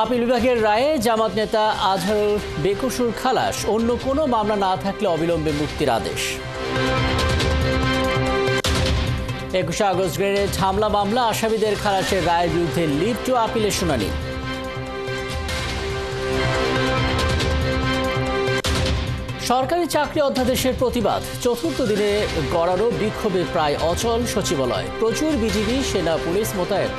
Appeal বিভাগের রায়ে জামাত নেতা আজহারুল বেকসুর খালাস, অন্য কোনো মামলা না থাকলে অবিলম্বে মুক্তির আদেশ। 21 আগস্ট গ্রেনেড হামলা মামলা, আসামিদের খালাসের রায়ের বিরুদ্ধে লিভ টু আপিলের শুনানি। সরকারি চাকরি অধ্যাদেশের প্রতিবাদ, চতুর্থ দিনে গড়ানো বিক্ষোভে প্রায় অচল সচিবালয়, প্রচুর বিজিবি সেনা পুলিশ মোতায়েন।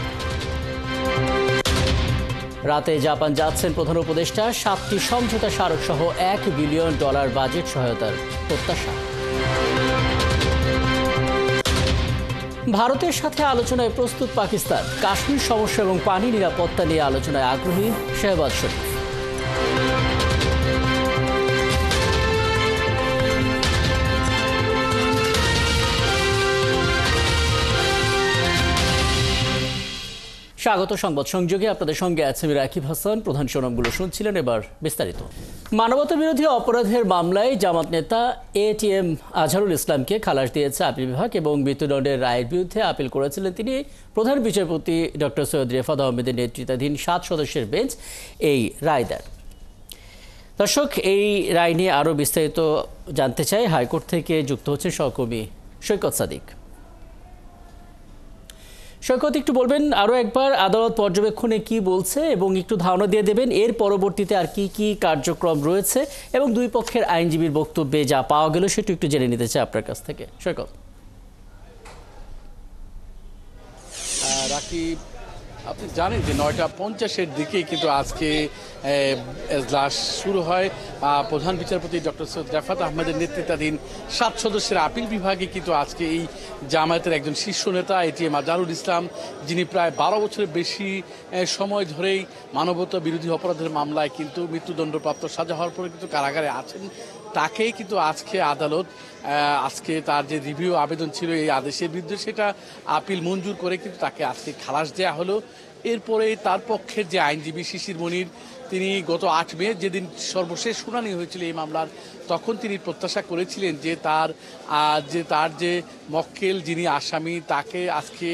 রাতে জাপান যাচ্ছেন প্রধান উপদেষ্টা, 7টি সমঝোতা স্মারক সহ $1 বিলিয়ন বাজেট সহায়তার প্রত্যাশা। ভারতের সাথে আলোচনায় প্রস্তুত পাকিস্তান, কাশ্মীর সমস্যা এবং পানি নিরাপত্তা নিয়ে আলোচনায় আগ্রহী শেহবাজ শরীফ। স্বাগত সংবাদ সংযোগে, আপনাদের সঙ্গে আছে আমি রাকিব হাসান। প্রধান শিরোনামগুলো শুনছিলেন, এবার বিস্তারিত। মানবতা বিরোধী অপরাধের মামলায় জামাত নেতা ATM আজহারুল ইসলামকে খালাস দিয়েছে আপিল বিভাগ এবং মৃত্যুদণ্ডের রায়ের বিরুদ্ধে আপিল করেছিলেন তিনি। প্রধান বিচারপতি ডক্টর সৈয়দ রেফাত আহমেদের নেতৃত্বাধীন 7 সদস্যের বেঞ্চ এই রায় দেন। দর্শক, এই রায় নিয়ে আরও বিস্তারিত জানতে চাই, হাইকোর্ট থেকে যুক্ত হচ্ছেন সহকর্মী সৈকত সাদিক। সৈকত, একটু বলবেন আরও একবার আদালত পর্যবেক্ষণে কি বলছে এবং একটু ধারণা দিয়ে দেবেন এর পরবর্তীতে আর কি কি কার্যক্রম রয়েছে এবং দুই পক্ষের আইনজীবীর বক্তব্যে যা পাওয়া গেল সেটা একটু জেনে নিতে চাই আপনার কাছ থেকে। সৈকত। রাকিব, আপনি জানেন যে 9:50-এর দিকেই কিন্তু আজকে এজলাস শুরু হয়। প্রধান বিচারপতি ডক্টর সৈয়দ রেফাত আহমেদের নেতৃত্বাধীন 7 সদস্যের আপিল বিভাগে কিন্তু আজকে এই জামায়াতের একজন শীর্ষ নেতা ATM আজহারুল ইসলাম, যিনি প্রায় 12 বছরের বেশি সময় ধরেই মানবতা বিরোধী অপরাধের মামলায় কিন্তু মৃত্যুদণ্ডপ্রাপ্ত সাজা হওয়ার পরে কিন্তু কারাগারে আছেন, তাকেই কিন্তু আজকে আদালত আজকে তার যে রিভিউ আবেদন ছিল এই আদেশের বিরুদ্ধে সেটা আপিল মঞ্জুর করে কিন্তু তাকে আজকে খালাস দেওয়া হলো। এরপরে তার পক্ষের যে আইনজীবী শিশির মনির, তিনি গত 8 মে যেদিন সর্বশেষ শুনানি হয়েছিল এই মামলার, তখন তিনি প্রত্যাশা করেছিলেন যে তার যে মক্কেল যিনি আসামি তাকে আজকে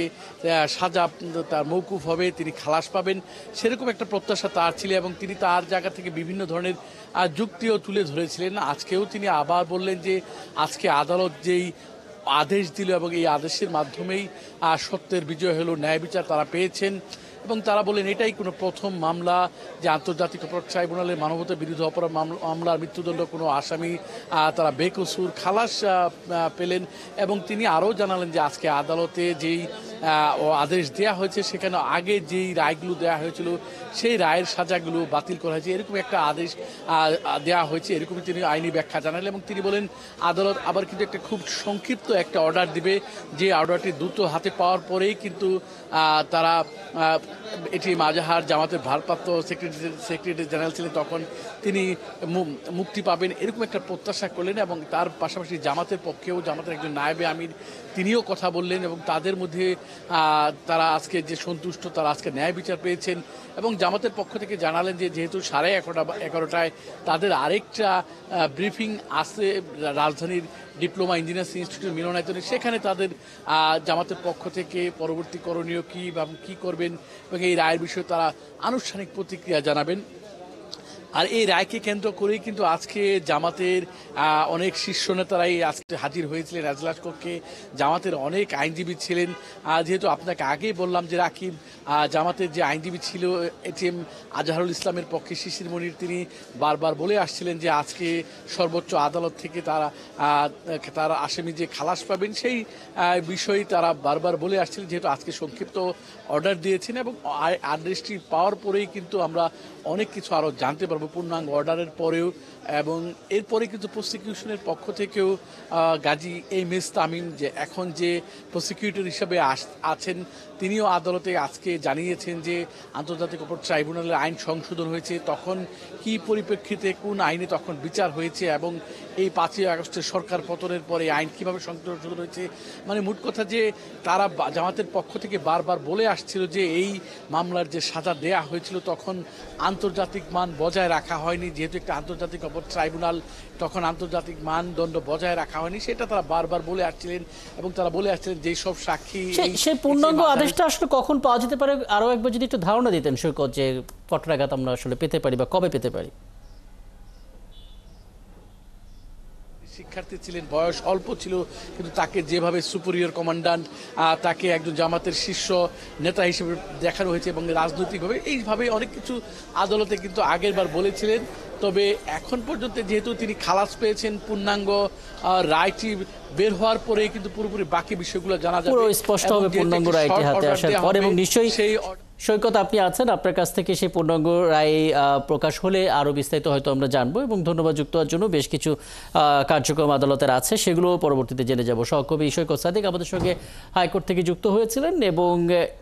সাজা তার মৌকুফ হবে, তিনি খালাস পাবেন, সেরকম একটা প্রত্যাশা তার ছিল এবং তিনি তার জায়গা থেকে বিভিন্ন ধরনের যুক্তিও তুলে ধরেছিলেন। আজকেও তিনি আবার বললেন যে আজকে আদালত যেই আদেশ দিল এবং এই আদেশের মাধ্যমেই সত্যের বিজয় হলো, ন্যায় বিচার তারা পেয়েছেন এবং তারা বলেন এটাই কোনো প্রথম মামলা যে আন্তর্জাতিক অপরাধ ট্রাইব্যুনালের মানবতা বিরোধী অপরাধ মামলার মৃত্যুদণ্ড কোনো আসামি তারা বেকসুর খালাস পেলেন। এবং তিনি আরও জানালেন যে আজকে আদালতে যেই আদেশ দেওয়া হয়েছে সেখানে আগে যেই রায়গুলো দেওয়া হয়েছিল সেই রায়ের সাজাগুলো বাতিল করা হয়েছে, এরকম একটা আদেশ দেওয়া হয়েছে, এরকমই তিনি আইনি ব্যাখ্যা জানালেন। এবং তিনি বলেন আদালত আবার কিন্তু একটা খুব সংক্ষিপ্ত একটা অর্ডার দিবে, যে অর্ডারটি দ্রুত হাতে পাওয়ার পরেই কিন্তু তারা ATM আজহার জামাতের ভারপ্রাপ্ত সেক্রেটারি জেনারেল ছিলেন, তখন তিনি মুক্তি পাবেন, এরকম একটা প্রত্যাশা করলেন। এবং তার পাশাপাশি জামাতের পক্ষেও জামাতের একজন নায়েবে আমির তিনিও কথা বললেন এবং তাদের মধ্যে তারা আজকে যে সন্তুষ্ট, তারা আজকে ন্যায় বিচার পেয়েছেন। এবং জামাতের পক্ষ থেকে জানালেন যে যেহেতু 11:30টায় তাদের আরেকটা ব্রিফিং আছে রাজধানীর ডিপ্লোমা ইঞ্জিনিয়ার্স ইনস্টিটিউট মিলনায়তনে, সেখানে তাদের জামাতের পক্ষ থেকে পরবর্তী করণীয় কী বা কী করবেন এবং এই রায়ের বিষয়ে তারা আনুষ্ঠানিক প্রতিক্রিয়া জানাবেন। আর এই রায়কে কেন্দ্র করেই কিন্তু আজকে জামাতের অনেক শীর্ষ নেতারাই আজকে হাজির হয়েছিলেন এজলাস কক্ষে। জামাতের অনেক আইনজীবী ছিলেন, যেহেতু আপনাকে আগেই বললাম যে রাকিব, জামাতের যে আইনজীবী ছিল ATM আজহারুল ইসলামের পক্ষে শিশির মনির, তিনি বারবার বলে আসছিলেন যে আজকে সর্বোচ্চ আদালত থেকে তারা আসামি যে খালাস পাবেন সেই বিষয়ে তারা বারবার বলে আসছিলেন, যেহেতু আজকে সংক্ষিপ্ত অর্ডার দিয়েছেন এবং আদেশটি পাওয়ার পরেই কিন্তু আমরা অনেক কিছু আরও জানতে পারবো পূর্ণাঙ্গ অর্ডারের পরেও। এবং এরপরে কিন্তু প্রসিকিউশনের পক্ষ থেকেও গাজী MS তামিম, যে এখন যে প্রসিকিউটর হিসাবে আছেন, তিনিও আদালতে আজকে জানিয়েছেন যে আন্তর্জাতিক অপরাধ ট্রাইব্যুনালের আইন সংশোধন হয়েছে, তখন কি পরিপ্রেক্ষিতে কোন আইনে তখন বিচার হয়েছে এবং এই 5ই আগস্টের সরকার পতনের পরে আইন কিভাবে সংশোধন হয়েছে, মানে মোট কথা যে তারা জামাতের পক্ষ থেকে বারবার বলে আসছিল যে এই মামলার যে সাজা দেয়া হয়েছিল তখন আন্তর্জাতিক মান বজায় রাখা হয়নি, যেহেতু একটা আন্তর্জাতিক অপরাধ ট্রাইব্যুনাল, তখন আন্তর্জাতিক মানদণ্ড বজায় রাখা হয়নি, সেটা তারা বারবার বলে আসছিলেন। এবং তারা বলে আসছিলেন যেই সব সাক্ষী সেই পূর্ণাঙ্গ আদেশটা আসলে কখন পাওয়া যেতে পারে, আরো একবার যদি একটু ধারণা দিতেন সৈকত, যে কতটা আমরা আসলে পেতে পারি বা কবে পেতে পারি? শিক্ষার্থী ছিলেন, বয়স অল্প ছিল, কিন্তু তাকে যেভাবে সুপিরিয়র কমান্ড্যান্ট, তাকে একজন জামাতের শীর্ষ নেতা হিসেবে দেখানো হয়েছে এবং রাজনৈতিকভাবে এইভাবে অনেক কিছু আদালতে কিন্তু আগের বার বলেছিলেন। তবে এখন পর্যন্ত যেহেতু তিনি খালাস পেয়েছেন, পূর্ণাঙ্গ রায়টি বের হওয়ার পরে কিন্তু পুরোপুরি বাকি বিষয়গুলো জানা যাবে, পুরো স্পষ্ট হবে পূর্ণাঙ্গ রায়টি হাতে আসার পর। এবং নিশ্চয়ই সেই সৈকত আপনি আছেন, আপনার কাছ থেকে সেই পূর্ণাঙ্গ রায় প্রকাশ হলে আরো বিস্তারিত হয়তো আমরা জানবো। এবং ধন্যবাদ যুক্ত হওয়ার জন্য। বেশ কিছু কার্যক্রম আদালতের আছে, সেগুলো পরবর্তীতে জেনে যাব। সহকবি সৈকত সাদিক আমাদের সঙ্গে হাইকোর্ট থেকে যুক্ত হয়েছিলেন। এবং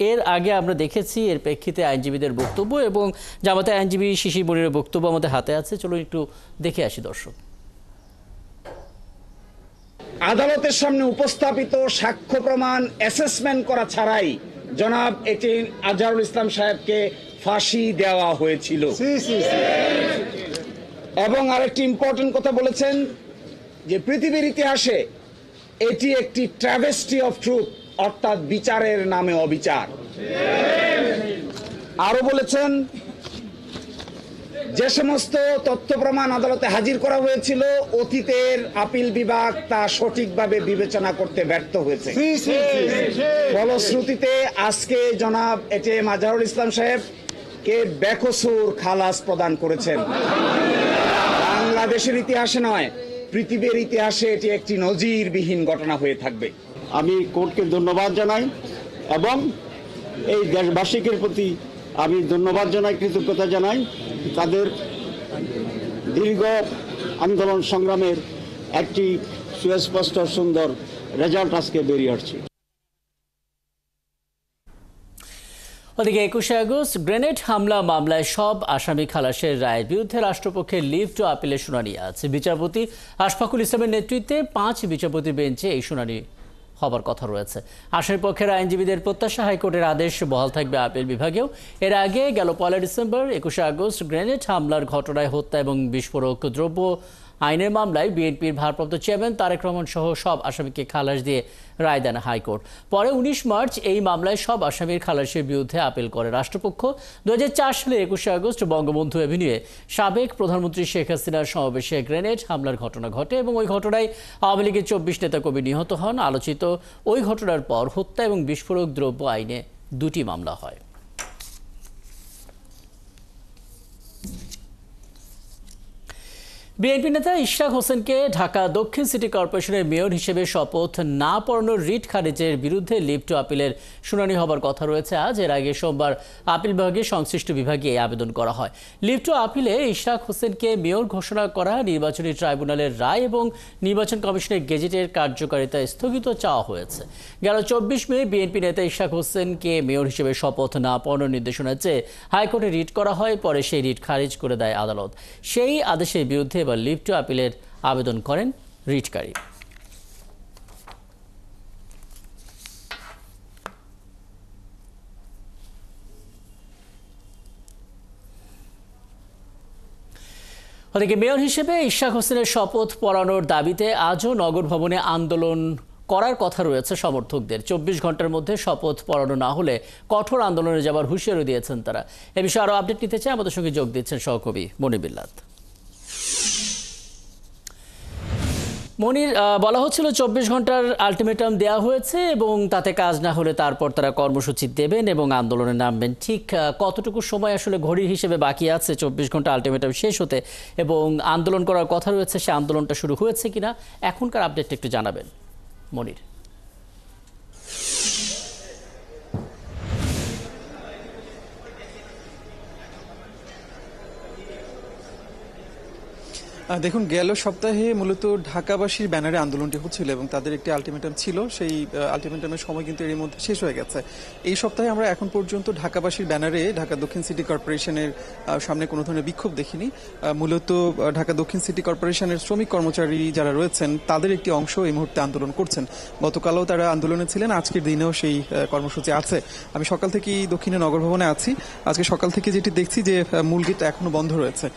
এর আগে আমরা দেখেছি এর প্রেক্ষিতে আইনজীবীদের বক্তব্য এবং জামাতে আইনজীবী শিশির মনিরের বক্তব্য আমাদের হাতে আছে। চলুন একটু দেখে আসি দর্শক। আদালতের সামনে উপস্থাপিত সাক্ষ্য প্রমাণ অ্যাসেসমেন্ট করা ছাড়াই জনাব এটিএম আজহারুল ইসলাম সাহেবকে ফাঁসি দেওয়া হয়েছিল। এবং আরেকটি ইম্পর্টেন্ট কথা বলেছেন যে পৃথিবীর ইতিহাসে এটি একটি ট্র্যাভেস্টি অফ ট্রুথ, অর্থাৎ বিচারের নামে অবিচার। আরো বলেছেন যে সমস্ত তথ্য প্রমাণ আদালতে হাজির করা হয়েছিল অতীতের আপিল বিভাগ তা সঠিকভাবে বিবেচনা করতে ব্যর্থ হয়েছে। ফলশ্রুতিতে আজকে জনাব এটিএম আজহারুল ইসলাম সাহেবকে বেকসুর খালাস প্রদান করেছেন। বাংলাদেশের ইতিহাসে নয়, পৃথিবীর ইতিহাসে এটি একটি নজিরবিহীন ঘটনা হয়ে থাকবে। আমি কোর্টকে ধন্যবাদ জানাই এবং এই দেশবাসীদের প্রতি আমি ধন্যবাদ জানাই, কৃতজ্ঞতা জানাই। তাদের দীর্ঘ আন্দোলন সংগ্রামের একটি সুস্পষ্ট সুন্দর রেজাল্ট আজকে বেরিয়ে আসছে। ওদিকে 21শে আগস্ট গ্রেনেড হামলা মামলায় সব আসামি খালাসের রায়ের বিরুদ্ধে রাষ্ট্রপক্ষের লিভ টু আপিলের শুনানি আছে। বিচারপতি আশফাকুল ইসলামের নেতৃত্বে 5 বিচারপতির বেঞ্চে এই শুনানি হবার কথা রয়েছে। আসামি পক্ষের আইনজীবীদের প্রত্যাশা হাইকোর্টের আদেশ বহাল থাকবে আপিল বিভাগেও। এর আগে গেল 1 ডিসেম্বর 21শে আগস্ট গ্রেনেড হামলার ঘটনায় হত্যা এবং বিস্ফোরক দ্রব্য আইনের মামলায় বিএনপির ভারপ্রাপ্ত চেয়ারম্যান তারেক রহমান সহ সব আসামিকে খালাস দিয়ে রায় দেন হাইকোর্ট। পরে 19 মার্চ এই মামলায় সব আসামির খালাসের বিরুদ্ধে আপিল করে রাষ্ট্রপক্ষ। 2004 সালে 21শে আগস্ট বঙ্গবন্ধু এভিনিউয়ে সাবেক প্রধানমন্ত্রী শেখ হাসিনার সমাবেশে গ্রেনেড হামলার ঘটনা ঘটে এবং ওই ঘটনায় আওয়ামী লীগের 24 নেতাকর্মী নিহত হন। আলোচিত ওই ঘটনার পর হত্যা এবং বিস্ফোরক দ্রব্য আইনে 2টি মামলা হয়। বিএনপি নেতা ইশরাক হোসেনকে ঢাকা দক্ষিণ সিটি কর্পোরেশনের মেয়র হিসেবে শপথ না পড়ানোর রিট খারিজের বিরুদ্ধে লিভ টু আপিলের শুনানি হবার কথা রয়েছে আজ। এর আগে সোমবার আপিল বিভাগে সংশ্লিষ্ট বিভাগে এই আবেদন করা হয়। লিভ টু আপিলে ইশরাক হোসেনকে মেয়র ঘোষণা করা নির্বাচনী ট্রাইব্যুনালের রায় এবং নির্বাচন কমিশনের গেজেটের কার্যকারিতা স্থগিত চাওয়া হয়েছে। গেল 24 মে বিএনপি নেতা ইশরাক হোসেনকে মেয়র হিসেবে শপথ না পড়ানোর নির্দেশনা চেয়ে হাইকোর্টে রিট করা হয়। পরে সেই রিট খারিজ করে দেয় আদালত। সেই আদেশের বিরুদ্ধে লিভ টু আপিলের আবেদন করেন রিটকারী। ওদিকে মেয়র হিসেবে ইশরাক হোসেনের শপথ পড়ানোর দাবিতে আজও নগর ভবনে আন্দোলন করার কথা রয়েছে সমর্থকদের। 24 ঘন্টার মধ্যে শপথ পড়ানো না হলে কঠোর আন্দোলনে যাবার হুঁশিয়ারি দিয়েছেন তারা। এ বিষয়ে আরও আপডেট নিতে চাই, আমাদের সঙ্গে যোগ দিচ্ছেন সহকবি মনির বিল্লাত। মনির, বলা হচ্ছিল 24 ঘন্টার আলটিমেটাম দেওয়া হয়েছে এবং তাতে কাজ না হলে তারপর তারা কর্মসূচি দেবেন এবং আন্দোলনে নামবেন। ঠিক কতটুকু সময় আসলে ঘড়ির হিসেবে বাকি আছে 24 ঘন্টা আলটিমেটাম শেষ হতে এবং আন্দোলন করার কথা রয়েছে, সে আন্দোলনটা শুরু হয়েছে কিনা এখনকার আপডেটটা একটু জানাবেন মনির। দেখুন, গেল সপ্তাহে মূলত ঢাকাবাসীর ব্যানারে আন্দোলনটি হচ্ছিল এবং তাদের একটি আলটিমেটাম ছিল। সেই আলটিমেটামের সময় কিন্তু এর মধ্যে শেষ হয়ে গেছে। এই সপ্তাহে আমরা এখন পর্যন্ত ঢাকাবাসীর ব্যানারে ঢাকা দক্ষিণ সিটি কর্পোরেশনের সামনে কোনো ধরনের বিক্ষোভ দেখিনি। মূলত ঢাকা দক্ষিণ সিটি কর্পোরেশনের শ্রমিক কর্মচারী যারা রয়েছেন তাদের একটি অংশ এই মুহূর্তে আন্দোলন করছেন। গতকালও তারা আন্দোলনে ছিলেন, আজকের দিনেও সেই কর্মসূচি আছে। আমি সকাল থেকেই দক্ষিণে নগর ভবনে আছি। আজকে সকাল থেকে যেটি দেখছি যে মূল গেট এখনো বন্ধ রয়েছে।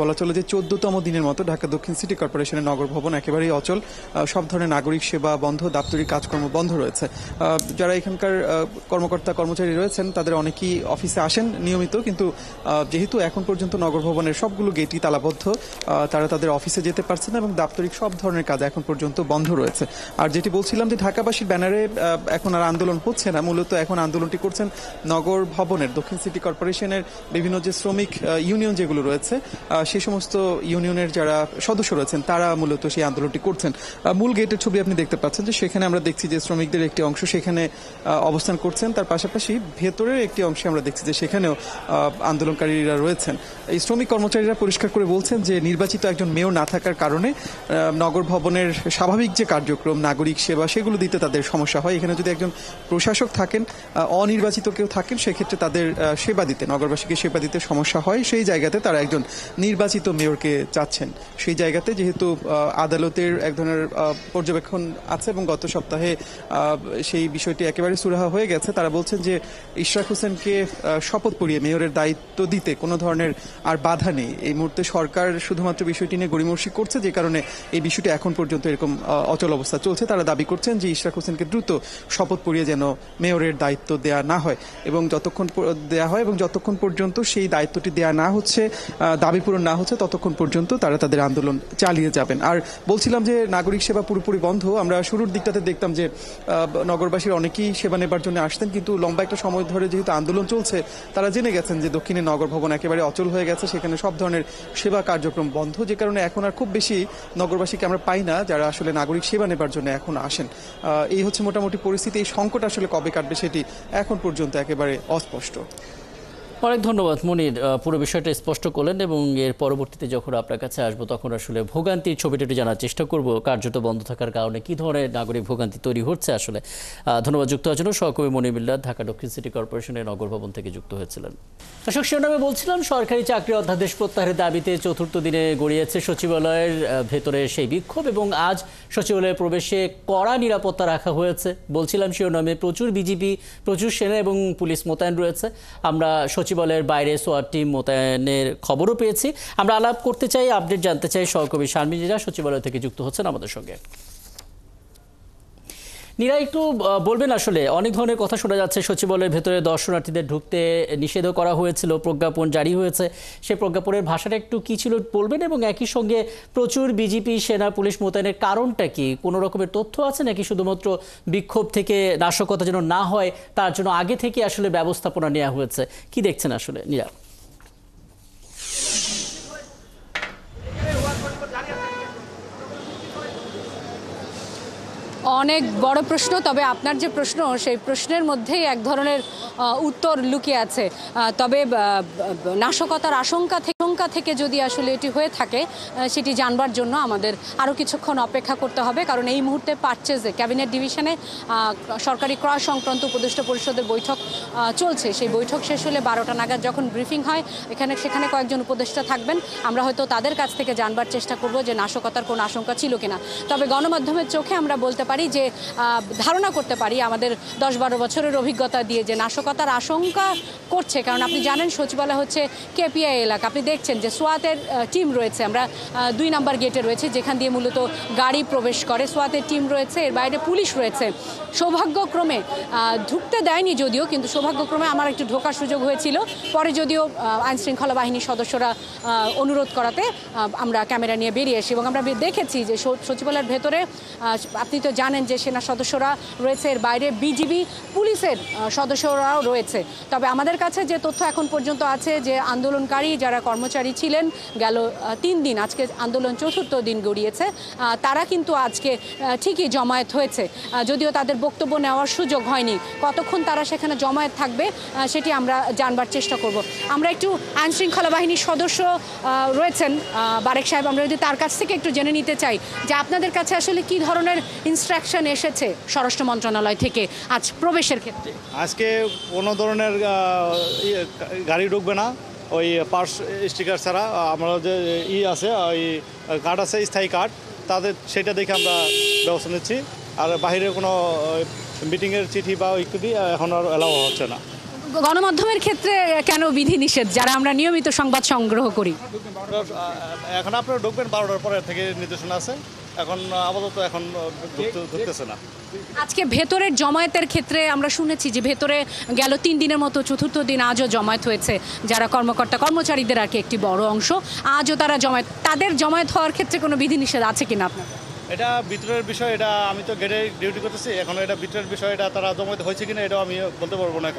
বলা চলে যে 14তম দিনের মতো ঢাকা দক্ষিণ সিটি কর্পোরেশনের নগর ভবন একেবারেই অচল। সব ধরনের নাগরিক সেবা বন্ধ, দাপ্তরিক কাজকর্ম বন্ধ রয়েছে। যারা এখানকার কর্মকর্তা কর্মচারী রয়েছেন তাদের অনেকেই অফিসে আসেন নিয়মিত, কিন্তু যেহেতু এখন পর্যন্ত নগর ভবনের সবগুলো গেটই তালাবদ্ধ, তারা তাদের অফিসে যেতে পারছে না এবং দাপ্তরিক সব ধরনের কাজ এখন পর্যন্ত বন্ধ রয়েছে। আর যেটি বলছিলাম যে ঢাকাবাসীর ব্যানারে এখন আর আন্দোলন হচ্ছে না, মূলত এখন আন্দোলনটি করছেন নগর ভবনের দক্ষিণ সিটি কর্পোরেশনের বিভিন্ন যে শ্রমিক ইউনিয়ন যেগুলো রয়েছে সেই সমস্ত ইউনিয়নের যারা সদস্য রয়েছেন তারা মূলত সেই আন্দোলনটি করছেন। মূল গেটের ছবি আপনি দেখতে পাচ্ছেন যে সেখানে আমরা দেখছি যে শ্রমিকদের একটি অংশ সেখানে অবস্থান করছেন। তার পাশাপাশি ভেতরের একটি অংশে আমরা দেখছি যে সেখানেও আন্দোলনকারীরা রয়েছেন। এই শ্রমিক কর্মচারীরা পরিষ্কার করে বলছেন যে নির্বাচিত একজন মেয়র না থাকার কারণে নগর ভবনের স্বাভাবিক যে কার্যক্রম, নাগরিক সেবা, সেগুলো দিতে তাদের সমস্যা হয়। এখানে যদি একজন প্রশাসক থাকেন, অনির্বাচিত কেউ থাকেন, সেক্ষেত্রে তাদের সেবা দিতে, নগরবাসীকে সেবা দিতে সমস্যা হয়। সেই জায়গাতে তারা একজন নির্বাচিত মেয়রকে চাচ্ছেন। সেই জায়গাতে যেহেতু আদালতের এক ধরনের পর্যবেক্ষণ আছে এবং গত সপ্তাহে সেই বিষয়টি একেবারে সুরাহা হয়ে গেছে, তারা বলছেন যে ইশরাক হোসেনকে শপথ পড়িয়ে মেয়রের দায়িত্ব দিতে কোনো ধরনের আর বাধা নেই। এই মুহূর্তে সরকার শুধুমাত্র বিষয়টি নিয়ে গড়িমসি করছে, যে কারণে এই বিষয়টি এখন পর্যন্ত এরকম অচল অবস্থা চলছে। তারা দাবি করছেন যে ইশরাক হোসেনকে দ্রুত শপথ পড়িয়ে যেন মেয়রের দায়িত্ব দেয়া না হয় এবং যতক্ষণ পর্যন্ত সেই দায়িত্বটি দেয়া না হচ্ছে, দাবি পূরণ না হচ্ছে, ততক্ষণ পর্যন্ত তারা তাদের আন্দোলন চালিয়ে যাবেন। আর বলছিলাম যে নাগরিক সেবা পুরোপুরি বন্ধ। আমরা শুরুর দিকটাতে দেখতাম যে নগরবাসীর অনেকেই সেবা নেবার জন্য আসতেন, কিন্তু লম্বা একটা সময় ধরে যেহেতু আন্দোলন চলছে, তারা জেনে গেছেন যে দক্ষিণে নগর ভবন একেবারে অচল হয়ে গেছে, সেখানে সব ধরনের সেবা কার্যক্রম বন্ধ, যে কারণে এখন আর খুব বেশি নগরবাসীকে আমরা পাই না যারা আসলে নাগরিক সেবা নেবার জন্য এখন আসেন। এই হচ্ছে মোটামুটি পরিস্থিতি। এই সংকট আসলে কবে কাটবে সেটি এখন পর্যন্ত একেবারে অস্পষ্ট। অনেক ধন্যবাদ মনির, পুরো বিষয়টা স্পষ্ট করলেন এবং এর পরবর্তীতে যখন আপনার কাছে আসবো তখন আসলে ভোগান্তির ছবিটা একটু জানার চেষ্টা করব, কার্যত বন্ধ থাকার কারণে কী ধরনের নাগরিক ভোগান্তি তৈরি হচ্ছে আসলে। ধন্যবাদ। যুক্ত হওয়ার জন্য সহকর্মী মনির বিল্লাহ ঢাকা দক্ষিণ সিটি কর্পোরেশনের নগর ভবন থেকে যুক্ত হয়েছিলেন। দর্শক, শিরোনামে বলছিলাম সরকারি চাকরি অধ্যাদেশ প্রত্যাহারের দাবিতে চতুর্থ দিনে গড়িয়েছে সচিবালয়ের ভেতরে সেই বিক্ষোভ এবং আজ সচিবালয়ে প্রবেশে কড়া নিরাপত্তা রাখা হয়েছে। বলছিলাম শিরোনামে প্রচুর বিজিবি, প্রচুর সেনা এবং পুলিশ মোতায়েন রয়েছে। আমরা সচিবালয়ের বাইরে সোয়াট টিম মোতায়েনের খবরও পেয়েছি। আমরা আলাপ করতে চাই, আপডেট জানতে চাই সহকর্মী শারমিন নীরা সচিবালয় থেকে যুক্ত হচ্ছেন আমাদের সঙ্গে। নীরা, একটু বলবেন, আসলে অনেক ধরনের কথা শোনা যাচ্ছে। সচিবালয়ের ভেতরে দর্শনার্থীদের ঢুকতে নিষেধও করা হয়েছিল, প্রজ্ঞাপন জারি হয়েছে। সেই প্রজ্ঞাপনের ভাষাটা একটু কী ছিল বলবেন, এবং একই সঙ্গে প্রচুর বিজিপি, সেনা, পুলিশ মোতায়েনের কারণটা কি? কোনো রকমের তথ্য আছে নাকি শুধুমাত্র বিক্ষোভ থেকে নাশকতা যেন না হয় তার জন্য আগে থেকে আসলে ব্যবস্থাপনা নেওয়া হয়েছে? কি দেখছেন আসলে নীরা? অনেক বড় প্রশ্ন, তবে আপনার যে প্রশ্ন সেই প্রশ্নের মধ্যেই এক ধরনের উত্তর লুকিয়ে আছে। তবে নাশকতার আশঙ্কা থেকে যদি আসলে এটি হয়ে থাকে সেটি জানবার জন্য আমাদের আরও কিছুক্ষণ অপেক্ষা করতে হবে, কারণ এই মুহূর্তে পারচেজে ক্যাবিনেট ডিভিশনে সরকারি ক্রয় সংক্রান্ত উপদেষ্টা পরিষদের বৈঠক চলছে। সেই বৈঠক শেষ হলে 12টা নাগাদ যখন ব্রিফিং হয় সেখানে কয়েকজন উপদেষ্টা থাকবেন। আমরা হয়তো তাদের কাছ থেকে জানবার চেষ্টা করব যে নাশকতার কোনো আশঙ্কা ছিল কিনা। তবে গণমাধ্যমের চোখে আমরা বলতে পারি যে ধারণা করতে পারি আমাদের 10-12 বছরের অভিজ্ঞতা দিয়ে যে নাশকতার আশঙ্কা করছে, কারণ আপনি জানেন সচিবালয় হচ্ছে কেপিআই এলাকা। আপনি দেখছেন যে সোয়াতের টিম রয়েছে, আমরা 2 নম্বর গেটে রয়েছে যেখান দিয়ে মূলত গাড়ি প্রবেশ করে। সোয়াতের টিম রয়েছে, এর বাইরে পুলিশ রয়েছে। সৌভাগ্যক্রমে ঢুকতে দেয়নি যদিও, কিন্তু সৌভাগ্যক্রমে আমার একটু ঢোকার সুযোগ হয়েছিল। পরে যদিও আইনশৃঙ্খলা বাহিনীর সদস্যরা অনুরোধ করাতে আমরা ক্যামেরা নিয়ে বেরিয়ে এসি এবং আমরা দেখেছি যে সচিবালয়ের ভেতরে আপনি তো জানেন যে সেনা সদস্যরা রয়েছে, এর বাইরে বিজিবি, পুলিশের সদস্যরাও রয়েছে। তবে আমাদের কাছে যে তথ্য এখন পর্যন্ত আছে যে আন্দোলনকারী যারা কর্মচারী ছিলেন গেল 3 দিন, আজকে আন্দোলন চতুর্থ দিন গড়িয়েছে, তারা কিন্তু আজকে ঠিকই জমায়েত হয়েছে, যদিও তাদের বক্তব্য নেওয়ার সুযোগ হয়নি। কতক্ষণ তারা সেখানে জমায়েত থাকবে সেটি আমরা জানবার চেষ্টা করব। আমরা একটু আইন শৃঙ্খলা বাহিনীর সদস্য রয়েছেন বারেক সাহেব, আমরা যদি তার কাছ থেকে একটু জেনে নিতে চাই যে আপনাদের কাছে আসলে কি ধরনের ইনস্ট্রাকশন এসেছে স্বরাষ্ট্র মন্ত্রণালয় থেকে আজ প্রবেশের ক্ষেত্রে। আজকে কোনো ধরনের গাড়ি ঢুকবে না ওই পার্স স্টিকার ছাড়া। আমরা যে আছে ওই কার্ড আছে, স্থায়ী কার্ড, তাদের সেটা দেখে আমরা ব্যবস্থা নিচ্ছি। আর বাইরে কোনো মিটিংয়ের চিঠি বা ইত্যাদি এখন আর এলাও হচ্ছে না। গণমাধ্যমের ক্ষেত্রে কেন বিধিনিষেধ, যারা আমরা নিয়মিত সংবাদ সংগ্রহ করি? এখন আপনারা ঢুকবেন 12টার পরে থেকে নির্দেশনা আছে, এখন আপাতত এখন ঢুকতেছে না। আজকে ভেতরের জমায়েতের ক্ষেত্রে আমরা শুনেছি যে ভেতরে গেল 3 দিনের মতো চতুর্থ দিন আজও জমায়েত হয়েছে, যারা কর্মচারীদের আর কি একটি বড় অংশ, আজও তারা জমায়েত, তাদের জমায়েত হওয়ার ক্ষেত্রে কোনো বিধিনিষেধ আছে কিনা আপনার? এটা ভিতরের বিষয়, এটা আমি তো গেটে ডিউটি করতেছি, এখন এটা ভিতরের বিষয়, এটা তারা জমায়েত হয়েছে কিনা এটাও আমি বলতে পারবো না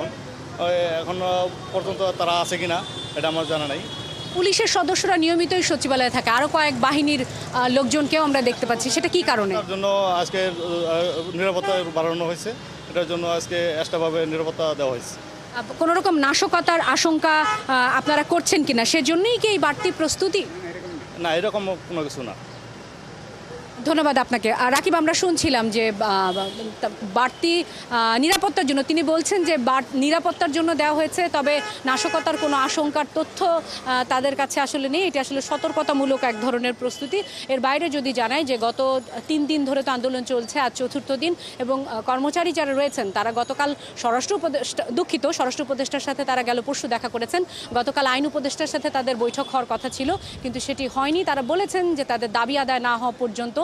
এখন পর্যন্ত তারা আছে কিনা এটা আমার জানা নাই। পুলিশের সদস্যরা নিয়মিতই সচিবালয়ে থাকে, আরও কয়েক বাহিনীর লোকজনকেও আমরা দেখতে পাচ্ছি, সেটা কি কারণে? তার জন্য আজকে নিরাপত্তা বাড়ানো হয়েছে, এটার জন্য আজকে এক্সট্রাভাবে নিরাপত্তা দেওয়া হয়েছে। কোনো রকম নাশকতার আশঙ্কা আপনারা করছেন কিনা, সেজন্যই কি এই বাড়তি প্রস্তুতি? না, এরকম কোনো কিছু না। ধন্যবাদ আপনাকে। রাকিব, আমরা শুনছিলাম যে বাড়তি নিরাপত্তার জন্য, তিনি বলছেন যে নিরাপত্তার জন্য দেওয়া হয়েছে, তবে নাশকতার কোনো আশঙ্কার তথ্য তাদের কাছে আসলে নেই, এটি আসলে সতর্কতামূলক এক ধরনের প্রস্তুতি। এর বাইরে যদি জানাই যে গত 3 দিন ধরে তো আন্দোলন চলছে, আজ চতুর্থ দিন, এবং কর্মচারী যারা রয়েছেন তারা গতকাল স্বরাষ্ট্র উপদেষ্টার সাথে তারা গেল পরশু দেখা করেছেন, গতকাল আইন উপদেষ্টার সাথে তাদের বৈঠক হওয়ার কথা ছিল, কিন্তু সেটি হয়নি। তারা বলেছেন যে তাদের দাবি আদায় না হওয়া পর্যন্ত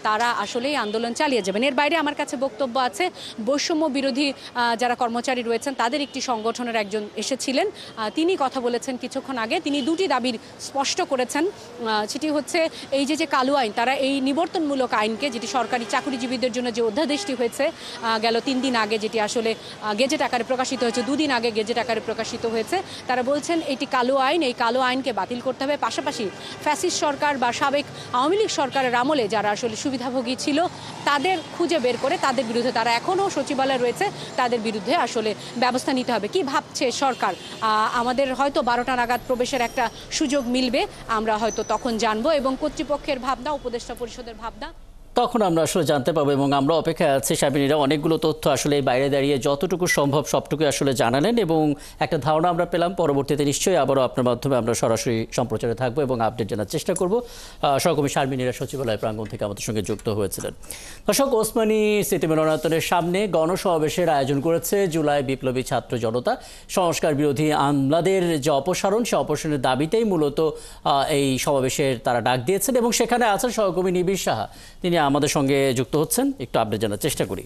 তারা আসলেই আন্দোলন চালিয়ে যাবেন। এর বাইরে আমার কাছে বক্তব্য আছে বৈষম্য বিরোধী যারা কর্মচারী রয়েছেন তাদের একটি সংগঠনের একজন এসেছিলেন, তিনি কথা বলেছেন কিছুক্ষণ আগে। তিনি 2টি দাবির স্পষ্ট করেছেন, সেটি হচ্ছে এই যে কালো আইন, তারা এই নিবর্তনমূলক আইনকে, যেটি সরকারি চাকরিজীবীদের জন্য যে অধ্যাদেশটি হয়েছে গেল 3 দিন আগে, যেটি আসলে গেজেট আকারে প্রকাশিত হয়েছে, 2 দিন আগে গেজেট আকারে প্রকাশিত হয়েছে, তারা বলছেন এটি কালো আইন, এই কালো আইনকে বাতিল করতে হবে। পাশাপাশি ফ্যাসিস্ট সরকার বা সাবেক আওয়ামী লীগ সরকারের আমলে যারা আসলে সুবিধাভোগী ছিল তাদের খুঁজে বের করে তাদের বিরুদ্ধে, তারা এখনও সচিবালয়ে রয়েছে, তাদের বিরুদ্ধে আসলে ব্যবস্থা নিতে হবে। কি ভাবছে সরকার? আমাদের হয়তো 12টা নাগাদ প্রবেশের একটা সুযোগ মিলবে, আমরা হয়তো তখন জানবো, এবং কর্তৃপক্ষের ভাবনা, উপদেষ্টা পরিষদের ভাবনা তখন আমরা আসলে জানতে পাবো। এবং আমরা অপেক্ষায় আছি। সাবিনীরা অনেকগুলো তথ্য আসলে বাইরে দাঁড়িয়ে যতটুকু সম্ভব সবটুকু আসলে জানালেন, এবং একটা ধারণা আমরা পেলাম। পরবর্তীতে নিশ্চয়ই আবারও আপনার মাধ্যমে আমরা সরাসরি সম্প্রচারে থাকবো এবং আপডেট জানার চেষ্টা করব। সহকর্মী শারমিনীরা সচিবালয় প্রাঙ্গণ থেকে আমাদের সঙ্গে যুক্ত হয়েছিলেন। দর্শক, ওসমানী স্মৃতি মিলনায়তনের সামনে গণসমাবেশের আয়োজন করেছে জুলাই বিপ্লবী ছাত্র জনতা। সংস্কার বিরোধী আমলাদের যে অপসারণ, সে অপসারণের দাবিতেই মূলত এই সমাবেশের তারা ডাক দিয়েছেন, এবং সেখানে আছেন সহকর্মী নিবিড় সাহা, তিনি আমাদের সঙ্গে যুক্ত হচ্ছেন। একটু আপডেট জানার চেষ্টা করি।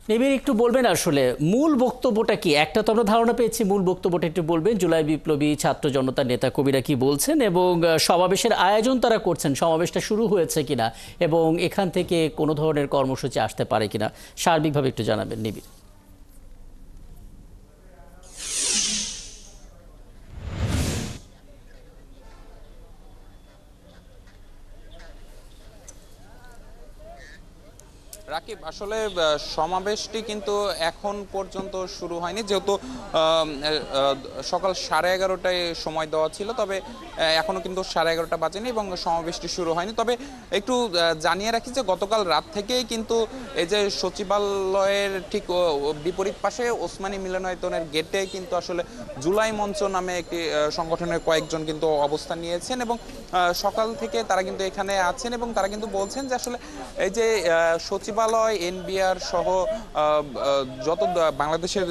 নিবিড়, একটু বলবেন আসলে মূল বক্তব্যটা কি? একটা তো আমরা ধারণা পেয়েছি, মূল বক্তব্যটা একটু বলবেন। জুলাই বিপ্লবী ছাত্র জনতার নেতা কবিরা কি বলছেন, এবং সমাবেশের আয়োজন তারা করছেন, সমাবেশটা শুরু হয়েছে কিনা, এবং এখান থেকে কোনো ধরনের কর্মসূচি আসতে পারে কিনা, সার্বিকভাবে একটু জানাবেন নিবিড়। রাকিব, আসলে সমাবেশটি কিন্তু এখন পর্যন্ত শুরু হয়নি, যেহেতু সকাল 11:30টায় সময় দেওয়া ছিল, তবে এখনও কিন্তু 11:30 বাজেনি এবং সমাবেশটি শুরু হয়নি। তবে একটু জানিয়ে রাখি যে গতকাল রাত থেকেই কিন্তু এই যে সচিবালয়ের ঠিক বিপরীত পাশে ওসমানী মিলনায়তনের গেটে কিন্তু আসলে জুলাই মঞ্চ নামে একটি সংগঠনের কয়েকজন কিন্তু অবস্থান নিয়েছেন, এবং সকাল থেকে তারা কিন্তু এখানে আছেন, এবং তারা কিন্তু বলছেন যে আসলে এই যে সচিবালয়, এনবিআর সহ যত বাংলাদেশের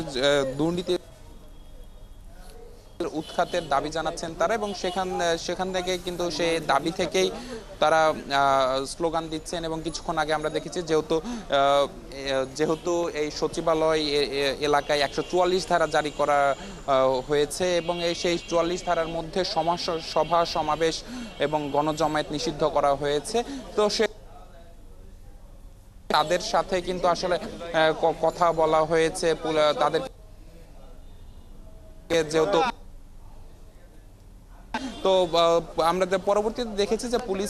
দুর্নীতি উৎখাতের দাবি জানাচ্ছেন তারা, এবং সেখান থেকে কিন্তু সেই দাবি থেকেই তারা স্লোগান দিচ্ছেন। এবং কিছুক্ষণ আগে আমরা দেখেছি যেহেতু এই সচিবালয় এলাকায় 144 ধারা জারি করা হয়েছে, এবং সেই 44 ধারার মধ্যে সভা সমাবেশ এবং গণজমায়েত নিষিদ্ধ করা হয়েছে, তো তাদের সাথে কিন্তু আসলে কথা বলা হয়েছে, তাদের যেহেতু তো আমরা পরবর্তীতে দেখেছি যে পুলিশ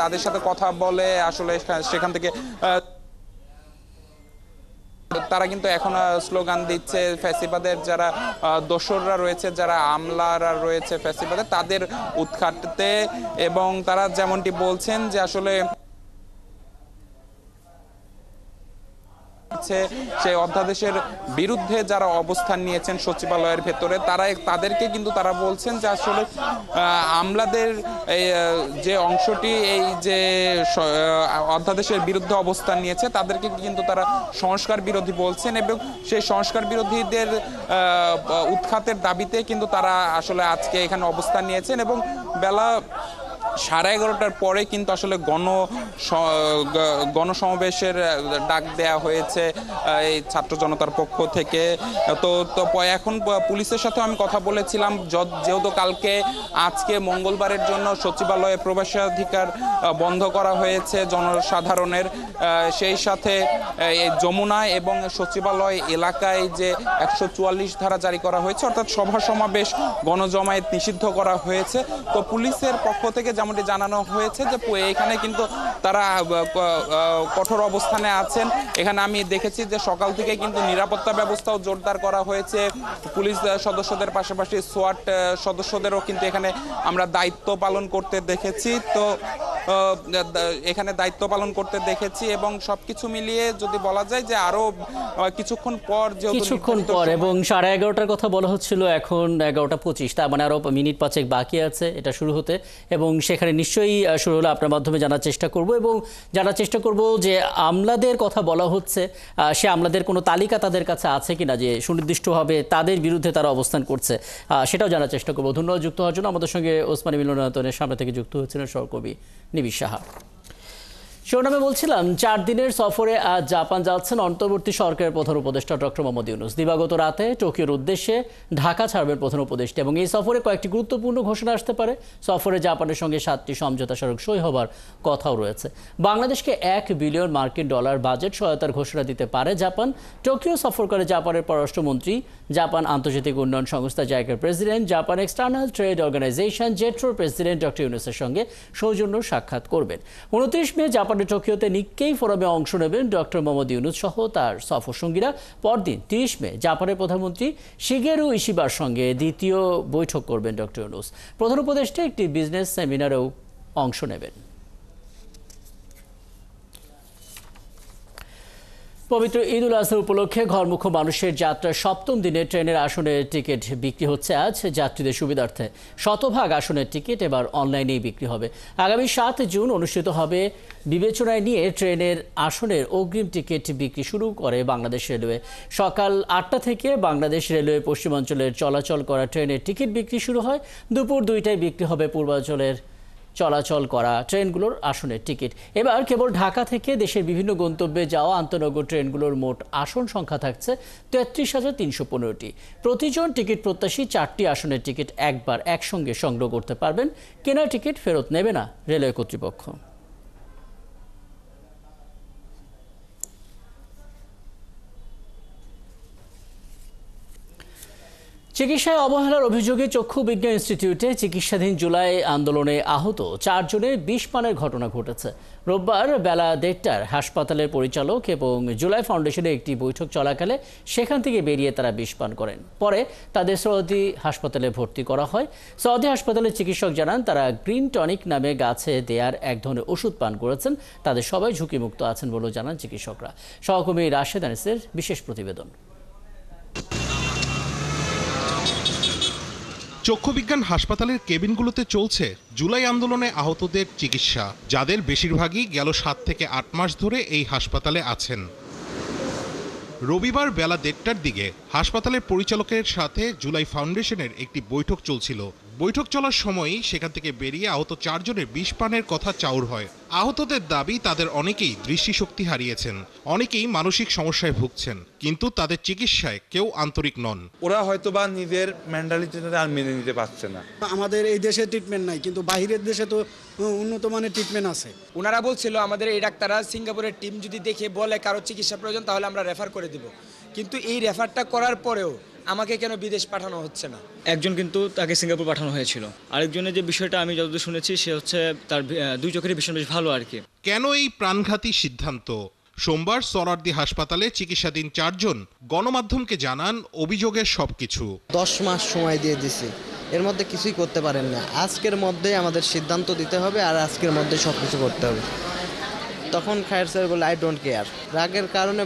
তাদের সাথে কথা বলে আসলে সেখান থেকে তারা কিন্তু এখন স্লোগান দিচ্ছে ফ্যাসিবাদের যারা দোসররা রয়েছে, যারা আমলারা রয়েছে ফ্যাসিবাদের, তাদের উৎখাতে, এবং তারা যেমনটি বলছেন যে আসলে সেই অধ্যাদেশের বিরুদ্ধে যারা অবস্থান নিয়েছেন সচিবালয়ের ভেতরে তাদেরকে কিন্তু তারা বলছেন যে আসলে আমলাদের যে অংশটি এই যে অধ্যাদেশের বিরুদ্ধে অবস্থান নিয়েছে তাদেরকে কিন্তু তারা সংস্কার বিরোধী বলছেন, এবং সেই সংস্কার বিরোধীদের উৎখাতের দাবিতে কিন্তু তারা আসলে আজকে এখানে অবস্থান নিয়েছেন। এবং বেলা 11:30টার পরে কিন্তু আসলে গণসমাবেশের ডাক দেয়া হয়েছে এই ছাত্র জনতার পক্ষ থেকে। তো এখন পুলিশের সাথে আমি কথা বলেছিলাম, যেহেতু আজকে মঙ্গলবারের জন্য সচিবালয়ে প্রবেশাধিকার বন্ধ করা হয়েছে জনসাধারণের, সেই সাথে যমুনা এবং সচিবালয় এলাকায় যে 144 ধারা জারি করা হয়েছে, অর্থাৎ সভা সমাবেশ গণজমায়েত নিষিদ্ধ করা হয়েছে। তো পুলিশের পক্ষ থেকে যেমনটি জানানো হয়েছে যে এখানে কিন্তু তারা কঠোর অবস্থানে আছেন। এখানে আমি দেখেছি যে সকাল থেকে কিন্তু নিরাপত্তা ব্যবস্থাও জোরদার করা হয়েছে। পুলিশ সদস্যদের পাশাপাশি সোয়াট সদস্যদেরও কিন্তু এখানে আমরা দায়িত্ব পালন করতে দেখেছি। তো এখানে দায়িত্ব পালন করতে দেখেছি, এবং সবকিছু মিলিয়ে যদি বলা যায় যে আরো কিছুক্ষণ পর এবং 11:30টার কথা বলা হচ্ছিল, এখন 11:25, তার মানে আরো মিনিট 5 বাকি আছে এটা শুরু হতে, এবং সেখানে নিশ্চয়ই শুরু হলে আপনার মাধ্যমে জানার চেষ্টা করব, এবং জানার চেষ্টা করব যে আমলাদের কথা বলা হচ্ছে, সে আমলাদের কোনো তালিকা তাদের কাছে আছে কিনা যে সুনির্দিষ্টভাবে তাদের বিরুদ্ধে তারা অবস্থান করছে, সেটাও জানার চেষ্টা করব। ধন্যবাদ যুক্ত হওয়ার জন্য। আমাদের সঙ্গে ওসমানী মিলনায়তনের সামনে থেকে যুক্ত হচ্ছিলেন সহকর্মী নিবিড় সাহা। শিরোনামে বলছিলাম, 4 দিনের সফরে আজ জাপান যাচ্ছেন অন্তর্বর্তী সরকারের প্রধান উপদেষ্টা ডক্টর মোহাম্মদ ইউনূস। দিবাগত রাতে টোকিওর উদ্দেশ্যে ঢাকা ছাড়বেন প্রধান উপদেষ্টা, এবং এই সফরে কয়েকটি গুরুত্বপূর্ণ ঘোষণা আসতে পারে। সফরে জাপানের সঙ্গে 7টি সমঝোতা স্মারক সই হবার কথাও রয়েছে। বাংলাদেশকে $1 বিলিয়ন বাজেট সহায়তার ঘোষণা দিতে পারে জাপান। টোকিও সফর করে জাপানের পররাষ্ট্রমন্ত্রী, জাপান আন্তর্জাতিক উন্নয়ন সংস্থা জাইকার president, Japan external trade organization জেট্রোর প্রেসিডেন্ট ডক্টর ইউনূসের সঙ্গে সৌজন্য সাক্ষাৎ করবেন। 29 মে জাপানের টোকিওতে নিক্কেই ফোরামে অংশ নেবেন ডক্টর মোহাম্মদ ইউনূস সহ তার সফর সঙ্গীরা। পরদিন 30 মে জাপানের প্রধানমন্ত্রী শিগেরু ইশিবার সঙ্গে দ্বিতীয় বৈঠক করবেন ডক্টর ইউনূস। প্রধান উপদেষ্টা একটি বিজনেস সেমিনারেও অংশ নেবেন। পবিত্র ঈদ উল আজহা উপলক্ষে ঘরমুখো মানুষের যাত্রার 7ম দিনে ট্রেনের আসনের টিকিট বিক্রি হচ্ছে আজ। যাত্রীদের সুবিধার্থে শতভাগ আসনের টিকিট এবার অনলাইনেই বিক্রি হবে। আগামী 7 জুন অনুষ্ঠিত হবে বিবেচনায় নিয়ে ট্রেনের আসনের অগ্রিম টিকিট বিক্রি শুরু করে বাংলাদেশ রেলওয়ে। সকাল 8টা থেকে বাংলাদেশ রেলওয়ে পশ্চিমাঞ্চলের চলাচল করা ট্রেনের টিকিট বিক্রি শুরু হয়। দুপুর 2টায় বিক্রি হবে পূর্বাঞ্চলের চলাচল করা ট্রেনগুলোর আসনের টিকিট। এবার কেবল ঢাকা থেকে দেশের বিভিন্ন গন্তব্যে যাওয়া আন্তনগর ট্রেনগুলোর মোট আসন সংখ্যা থাকছে 33,315টি। প্রতিজন টিকিট প্রত্যাশী 4টি আসনের টিকিট একবার একসঙ্গে সংগ্রহ করতে পারবেন। কেনা টিকিট ফেরত নেবে না রেলওয়ে কর্তৃপক্ষ। চিকিৎসায় অবহেলার অভিযোগে চক্ষু বিজ্ঞান ইনস্টিটিউটে চিকিৎসাধীন জুলাই আন্দোলনে আহত 4 জনের বিষ পানের ঘটনা ঘটেছে। রোববার বেলা 1:30টায় হাসপাতালের পরিচালক এবং জুলাই ফাউন্ডেশনের একটি বৈঠক চলাকালে সেখান থেকে বেরিয়ে তারা বিষ পান করেন। পরে তাদের সৌদি হাসপাতালে ভর্তি করা হয়। সৌদি হাসপাতালের চিকিৎসক জানান, তারা গ্রিন টনিক নামে গাছে দেয়ার এক ধরনের ওষুধ পান করেছেন। তাদের সবাই ঝুঁকিমুক্ত আছেন বলেও জানান চিকিৎসকরা। সহকর্মী রাশেদ আনিসের বিশেষ প্রতিবেদন। চক্ষুবিজ্ঞান হাসপাতালের কেবিনগুলোতে চলছে জুলাই আন্দোলনে আহতদের চিকিৎসা, যাদের বেশিরভাগই গেল 7 থেকে 8 মাস ধরে এই হাসপাতালে আছেন। রবিবার বেলা 1:30টার দিকে হাসপাতালের পরিচালকের সাথে জুলাই ফাউন্ডেশনের একটি বৈঠক চলছিল। বৈঠক চলার সময়ই সেখান থেকে বেরিয়ে আহত 4 জনের বিষ পানের কথা চাউর হয়। আহতদের দাবি, তাদের অনেকেই দৃষ্টিশক্তি হারিয়েছেন, অনেকেই মানসিক সমস্যায় ভুগছেন, কিন্তু তাদের চিকিৎসায় কেউ আন্তরিক নন। ওরা হয়তোবা নিজের মেন্টালিটিটা আর মেনে নিতে পারছে না। আমাদের এই দেশে ট্রিটমেন্ট নাই, কিন্তু বাইরের দেশে তো উন্নত মানের ট্রিটমেন্ট আছে। ওনারা বলছিল আমাদের এই ডাক্তাররা সিঙ্গাপুরের টিম যদি দেখে বলে কারো চিকিৎসা প্রয়োজন তাহলে আমরা রেফার করে দিব, কিন্তু এই রেফারটা করার পরেও আমাকে কেন বিদেশ পাঠানো হচ্ছে না? একজন কিন্তু তাকে সিঙ্গাপুর পাঠানো হয়েছিল, আরেকজনের যে বিষয়টা আমি যতদূর শুনেছি সে হচ্ছে তার দুই চোখেরই ভীষণ বেশ ভালো আর কি। কেন এই প্রাণঘাতী সিদ্ধান্ত? সোমবার সোহরাওয়ার্দী হাসপাতালে চিকিৎসাধীন 4 জন গণমাধ্যমকে জানান অভিযোগের সবকিছু। 10 মাস সময় দিয়ে দিছি, এর মধ্যে কিছুই করতে পারেন না। আজকের মধ্যে আমাদের সিদ্ধান্ত দিতে হবে আর আজকের মধ্যে সব কিছু করতে হবে। তখন খায়ের স্যার বলে আই ডোন্ট কেয়ার। রাগের কারণে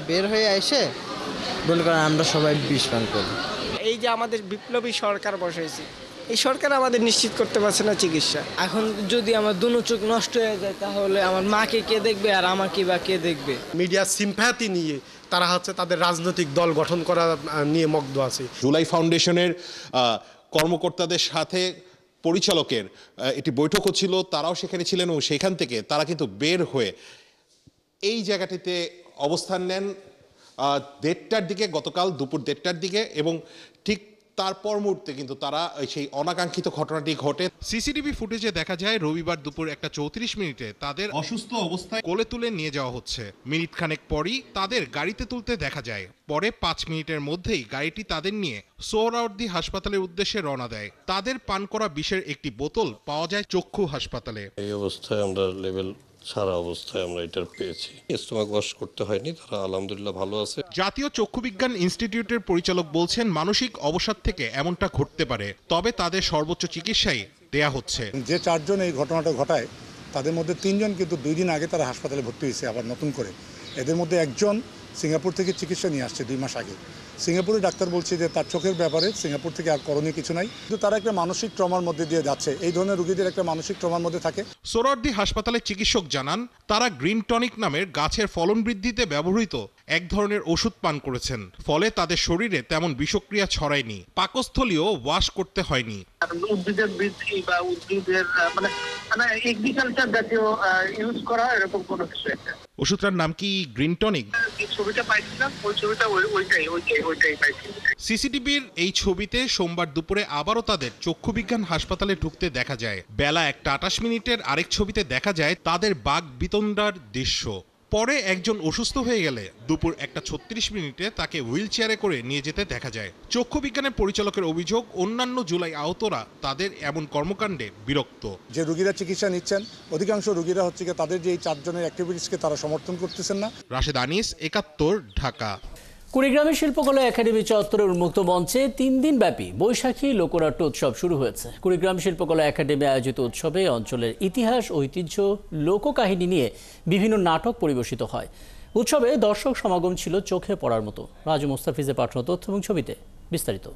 বের হয়ে এসে মনে করেন আমরা সবাই বিষ পান করি। এই যে আমাদের বিপ্লবী সরকার বসাইছে, এই সরকার আমাদের নিশ্চিত করতে পারছে না চিকিৎসা। এখন যদি আমার দুনো চোখ নষ্ট হয়ে যায় তাহলে আমার মাকে কে দেখবে আর আমাকে বা কে দেখবে? মিডিয়া সিম্প্যাথি নিয়ে তারা হচ্ছে তাদের রাজনৈতিক দল গঠন করা নিয়ে মগ্ন আছে। জুলাই ফাউন্ডেশনের কর্মকর্তাদের সাথে পরিচালকের একটি বৈঠক হচ্ছিল, তারাও সেখানে ছিলেন এবং সেখান থেকে তারা কিন্তু বের হয়ে এই জায়গাটিতে অবস্থান নেন 1:30টার দিকে, গতকাল দুপুর 1:30টার দিকে, এবং ঠিক তারপর মুহূর্তে কিন্তু তারা সেই অনাকাঙ্ক্ষিত ঘটনাটি ঘটে। সিসিটিভি ফুটেজে দেখা যায় রবিবার দুপুর 1:34 তাদের অসুস্থ অবস্থায় কোলে তুলে নিয়ে যাওয়া হচ্ছে। মিনিট খানেক পরই তাদের গাড়িতে তুলতে দেখা যায়। পরে 5 মিনিটের মধ্যেই গাড়িটি তাদের নিয়ে সোহরাওয়ার্দী হাসপাতালের উদ্দেশ্যে রওনা দেয়। তাদের পান করা বিষের একটি বোতল পাওয়া যায় চক্ষু হাসপাতালে। এই অবস্থায় আমরা লেভেল সারা অবস্থায় আমরা এটার পেয়েছি। স্টোমাক ওয়াশ করতে হয়নি, তারা আলহামদুলিল্লাহ ভালো আছে। জাতীয় চক্ষু বিজ্ঞান ইনস্টিটিউটের পরিচালক বলছেন মানসিক অবসাদ থেকে এমনটা ঘটতে পারে, তবে তাদের সর্বোচ্চ চিকিৎসাই দেয়া হচ্ছে। যে 4 জন এই ঘটনাটা ঘটায় তাদের মধ্যে 3 জন কিন্তু 2 দিন আগে তারা হাসপাতালে ভর্তি হয়েছে আবার নতুন করে। এদের মধ্যে একজন সিঙ্গাপুর থেকে চিকিৎসা নিয়ে আসছে 2 মাস আগে। সিঙ্গাপুরের ডাক্তার বলছে যে তার চোখের ব্যাপারে সিঙ্গাপুর থেকে আর করণীয় কিছু নাই, কিন্তু তারা একটা মানসিক ট্রমার মধ্যে দিয়ে যাচ্ছে। এই ধরনের রোগীদের একটা মানসিক ট্রমার মধ্যে থাকে। সোহরাওয়ার্দী হাসপাতালের চিকিৎসক জানান তারা গ্রিন টনিক নামের গাছের ফলন বৃদ্ধিতে ব্যবহৃত এক ধরনের ওষুধ পান করেছেন, ফলে তাদের শরীরে তেমন বিষক্রিয়া ছড়ায়নি, পাকস্থলীও ওয়াশ করতে হয়নি। উদ্ভিদের বৃদ্ধি বা উদ্ভিদের মানে এগ্রিকালচার জাতীয় ইউজ করা এরকম কোনো কিছু একটা। ওষুধটার নাম কি গ্রিন টনিক? ছবিটা পাইছিলাম, ওই ছবিটা ওইটাই পাইছিলাম। সিসিটিভির এই ছবিতে সোমবার দুপুরে আবারও তাদের চক্ষু বিজ্ঞান হাসপাতালে ঢুকতে দেখা যায়। বেলা 1:28 আরেক ছবিতে দেখা যায় তাদের বাঘ বিতণ্ডার দৃশ্য। পরে একজন অসুস্থ হয়ে গেলে দুপুর 1:36 তাকে হুইল চেয়ারে করে নিয়ে যেতে দেখা যায়। চক্ষু বিজ্ঞানের পরিচালকের অভিযোগ অন্যান্য জুলাই আহতরা তাদের এমন কর্মকাণ্ডে বিরক্ত। যে রোগীরা চিকিৎসা নিচ্ছেন অধিকাংশ রোগীরা হচ্ছে তাদের যে এই 4 জনের অ্যাক্টিভিটিসকে তারা সমর্থন করতেছেন না। রাশেদ আনিস, 71, ঢাকা। কুড়িগ্রামের শিল্পকলা একাডেমি চত্বরের উন্মুক্ত মঞ্চে 3 দিন ব্যাপী বৈশাখী লোকনাট্য উৎসব শুরু হয়েছে। কুড়িগ্রাম শিল্পকলা একাডেমি আয়োজিত উৎসবে অঞ্চলের ইতিহাস, ঐতিহ্য, লোককাহিনী নিয়ে বিভিন্ন নাটক পরিবেশিত হয়। উৎসবে দর্শক সমাগম ছিল চোখে পড়ার মতো। রাজু মোস্তাফিজের পাঠানো তথ্য এবং ছবিতে বিস্তারিত।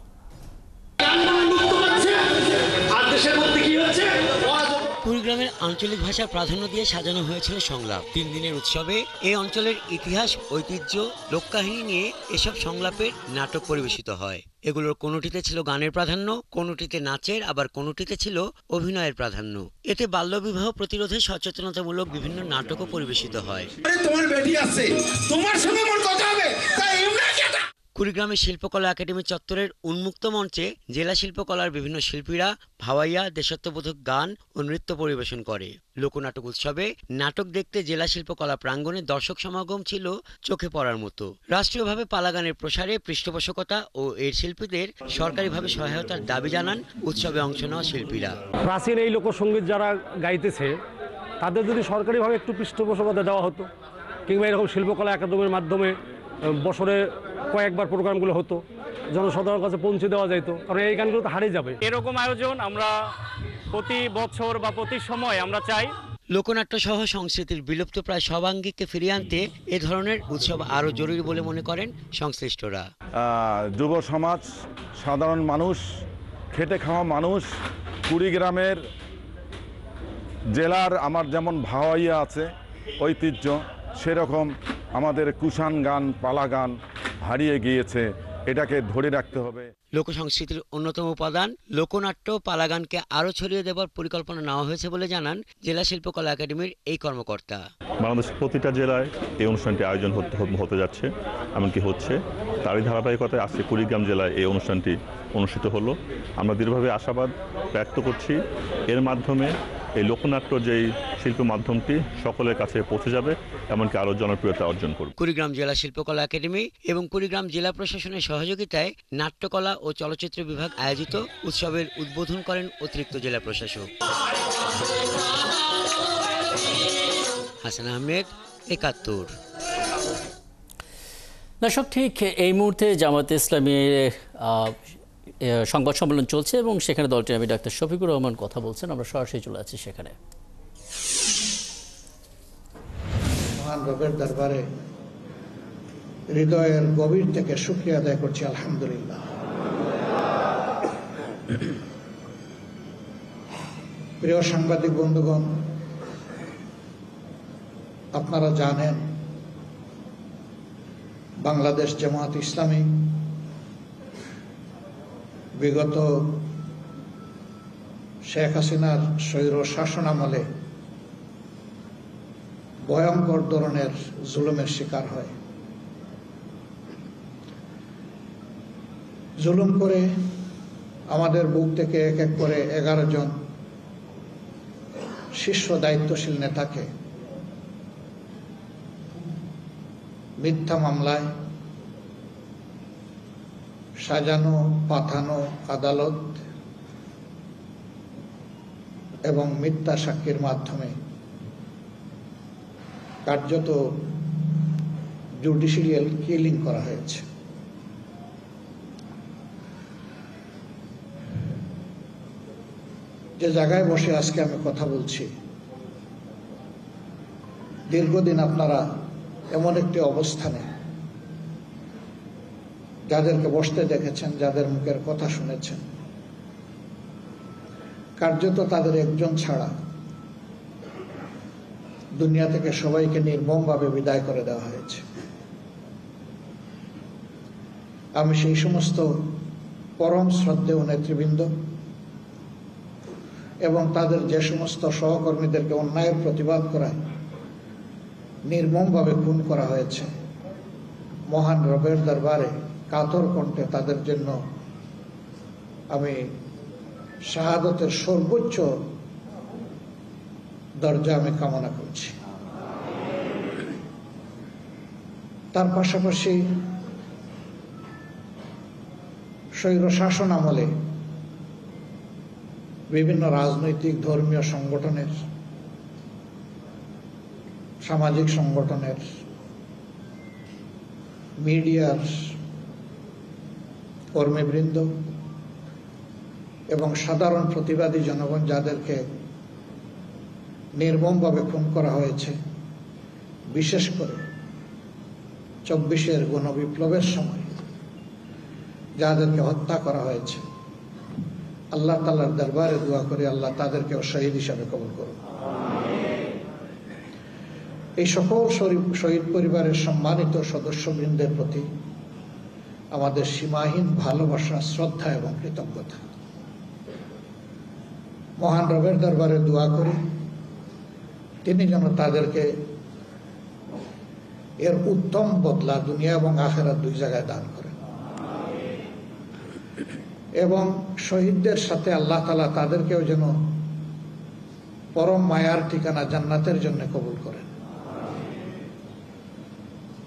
কুড়িগ্রামের আঞ্চলিক ভাষা প্রাধান্য দিয়ে সাজানো হয়েছিল সংলাপ। 3 দিনের উৎসবে এই অঞ্চলের ইতিহাস, ঐতিহ্য, লোককাহিনী নিয়ে এসব সংলাপের নাটক পরিবেশিত হয়। এগুলোর কোনোটিতে ছিল গানের প্রাধান্য, কোনোটিতে নাচের, আবার কোনোটিতে ছিল অভিনয়ের প্রাধান্য। এতে বাল্যবিবাহ প্রতিরোধে সচেতনতামূলক বিভিন্ন নাটকও পরিবেশিত হয়। কুড়িগ্রামের শিল্পকলা একাডেমি চত্বরের উন্মুক্ত মঞ্চে জেলা শিল্পকলার বিভিন্ন শিল্পীরা ভাওয়াইয়া, দেশাত্মবোধক গান ও নৃত্য পরিবেশন করে। লোকনাটক উৎসবে নাটক দেখতে জেলা শিল্পকলা প্রাঙ্গণে দর্শক সমাগম ছিল চোখে পড়ার মতো। রাষ্ট্রীয়ভাবে পালাগানের প্রসারে পৃষ্ঠপোষকতা ও এর শিল্পীদের সরকারিভাবে সহায়তার দাবি জানান উৎসবে অংশ নেওয়া শিল্পীরা। প্রাচীন এই লোকসঙ্গীত যারা গাইতেছে তাদের যদি সরকারিভাবে একটু পৃষ্ঠপোষকতা দেওয়া হতো, কিংবা এরকম শিল্পকলা একাডেমির মাধ্যমে বছরে কয়েকবার প্রোগ্রামগুলো হতো, জনসাধারণের কাছে পৌঁছে দেওয়া যেত, কারণ এই গানগুলো তো হারিয়ে যাবে। এরকম আয়োজন আমরা প্রতি বছর বা প্রতি সময় আমরা চাই। লোকনাট্য সহ সংস্কৃতির বিলুপ্ত প্রায় সবাঙ্গীকে ফিরিয়ে আনতে এ ধরনের উৎসব আরও জরুরি বলে মনে করেন সংশ্লিষ্টরা। যুব সমাজ, সাধারণ মানুষ, খেটে খাওয়া মানুষ, কুড়িগ্রামের জেলার আমার যেমন ভাওয়াইয়া আছে ঐতিহ্য, সেরকম আমাদের কুষাণ গান, পালা গান হারিয়ে গিয়েছে, এটাকে ধরে রাখতে হবে। লোকসংস্কৃতির অন্যতম উপাদান লোকনাট্য, পালাগানকে আরও ছড়িয়ে দেওয়ার পরিকল্পনা নেওয়া হয়েছে বলে জানান জেলা শিল্পকলা একাডেমির এই কর্মকর্তা। বাংলাদেশের প্রতিটা জেলায় এই অনুষ্ঠানটি আয়োজন হতে যাচ্ছে, এমনকি হচ্ছে। তারই ধারাবাহিকতায় আজকে কুড়িগ্রাম জেলায় এই অনুষ্ঠানটি অনুষ্ঠিত হলো। আমরা দৃঢ়ভাবে আশাবাদ ব্যক্ত করছি এর মাধ্যমে এই লোকনাট্য যেই শিল্প মাধ্যমটি সকলের কাছে পৌঁছে যাবে, এমনকি আরও জনপ্রিয়তা অর্জন করবে। কুড়িগ্রাম জেলা শিল্পকলা একাডেমি এবং কুড়িগ্রাম জেলা প্রশাসনের সহযোগিতায় নাট্যকলা ও চলচ্চিত্র বিভাগ আয়োজিত উৎসবের উদ্বোধন করেন অতিরিক্ত জেলা প্রশাসক হাসান আহমেদ, ৭১। দর্শক, ঠিক এই মুহূর্তে জামায়াতে ইসলামীর সংবাদ সম্মেলন চলছে এবং সেখানে দলটির আমি ডাক্তার শফিকুর রহমান কথা বলছেন। আমরা সরাসরি চলে যাচ্ছি সেখানে। মহান রবের দরবারে হৃদয়ের গভীর থেকে শুকরিয়া আদায় করছি, আলহামদুলিল্লাহ। প্রিয় সাংবাদিক বন্ধুগণ, আপনারা জানেন বাংলাদেশ জামায়াত ইসলামী বিগত শেখ হাসিনার স্বৈর শাসনামলে ভয়ঙ্কর ধরনের জুলুমের শিকার হয়। জুলুম করে আমাদের বুক থেকে এক এক করে 11 জন শীর্ষ দায়িত্বশীল নেতাকে মিথ্যা মামলায় সাজানো পাঠানো আদালত এবং মিথ্যা সাক্ষীর মাধ্যমে কার্যত জুডিশিয়াল কিলিং করা হয়েছে। যে জায়গায় বসে আজকে আমি কথা বলছি, দীর্ঘদিন আপনারা এমন একটি অবস্থানে যাদেরকে বসতে দেখেছেন, যাদের মুখের কথা শুনেছেন, কার্যত তাদের একজন ছাড়া দুনিয়া থেকে সবাইকে নির্মমভাবে বিদায় করে দেওয়া হয়েছে। আমি সেই সমস্ত পরম শ্রদ্ধেয় নেতৃবৃন্দ এবং তাদের যে সমস্ত সহকর্মীদেরকে অন্যায়ের প্রতিবাদ করায় নির্মমভাবে খুন করা হয়েছে, মহান রবের দরবারে কাতর কণ্ঠে তাদের জন্য আমি শাহাদতের সর্বোচ্চ দরজা আমি কামনা করছি। তার পাশাপাশি স্বৈর শাসন আমলে বিভিন্ন রাজনৈতিক ধর্মীয় সংগঠনের, সামাজিক সংগঠনের, মিডিয়ার কর্মীবৃন্দ এবং সাধারণ প্রতিবাদী জনগণ যাদেরকে নির্মমভাবে খুন করা হয়েছে, বিশেষ করে 24-এর গণবিপ্লবের সময় যাদেরকে হত্যা করা হয়েছে, আল্লাহ তাআলার দরবারে দোয়া করে আল্লাহ তাদেরকেও শহীদ হিসাবে কবুল করুন। এই সকল শহীদ পরিবারের সম্মানিত সদস্যবৃন্দের প্রতি আমাদের সীমাহীন ভালোবাসা, শ্রদ্ধা এবং কৃতজ্ঞতা। মহান রবের দরবারে দোয়া করি তিনি যেন তাদেরকে এর উত্তম বদলা দুনিয়া এবং আখিরাত দুই জায়গায় দান করেন এবং শহীদদের সাথে আল্লাহ তাআলা তাদেরকেও যেন পরম মায়ার ঠিকানা জান্নাতের জন্য কবুল করেন।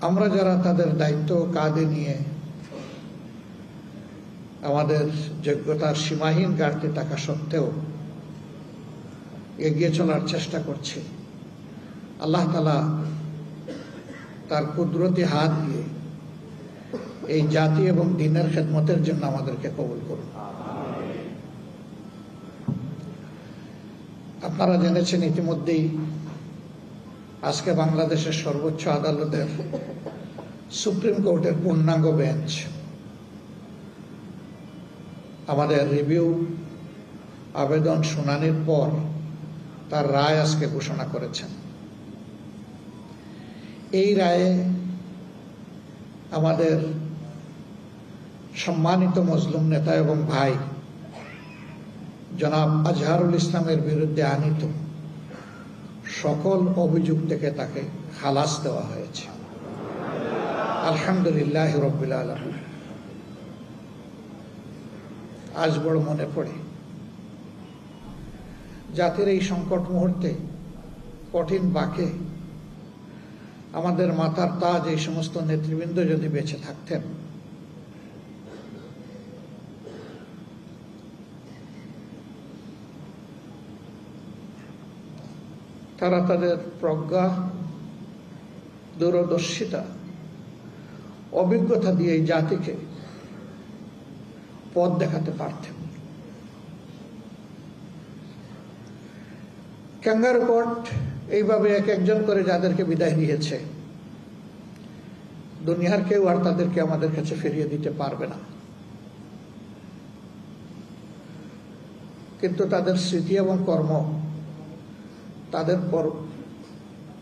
আমরা যারা তাদের দায়িত্ব কাঁধে নিয়ে আমাদের যোগ্যতার সীমাহীন ঘাটতি থাকা সত্ত্বেও এগিয়ে চলার চেষ্টা করছি, আল্লাহ তাআলা তার কুদরতি হাত দিয়ে এই জাতি এবং দ্বীনের খেদমতের জন্য আমাদেরকে কবুল করুন। আপনারা জেনেছেন ইতিমধ্যেই আজকে বাংলাদেশের সর্বোচ্চ আদালতের সুপ্রিম কোর্টের পূর্ণাঙ্গ বেঞ্চ আমাদের রিভিউ আবেদন শুনানির পর তার রায় আজকে ঘোষণা করেছেন। এই রায়ে আমাদের সম্মানিত মজলুম নেতা এবং ভাই জনাব আজহারুল ইসলামের বিরুদ্ধে আনীত সকল অভিযোগ থেকে তাকে খালাস দেওয়া হয়েছে। আলহামদুলিল্লাহ রাব্বিল আলামিন। আজ বড় মনে পড়ে জাতির এই সংকট মুহূর্তে কঠিন বাঁকে আমাদের মাথার তাজ এই সমস্ত নেতৃবৃন্দ যদি বেঁচে থাকতেন, তারা তাদের প্রজ্ঞা, দূরদর্শিতা, অভিজ্ঞতা দিয়ে এই জাতিকে পথ দেখাতে পারতেন। ক্যাঙ্গারু কোর্ট এইভাবে এক একজন করে যাদেরকে বিদায় দিয়েছে, দুনিয়ার কেউ আর তাদেরকে আমাদের কাছে ফিরিয়ে দিতে পারবে না। কিন্তু তাদের স্মৃতি এবং কর্ম, তাদের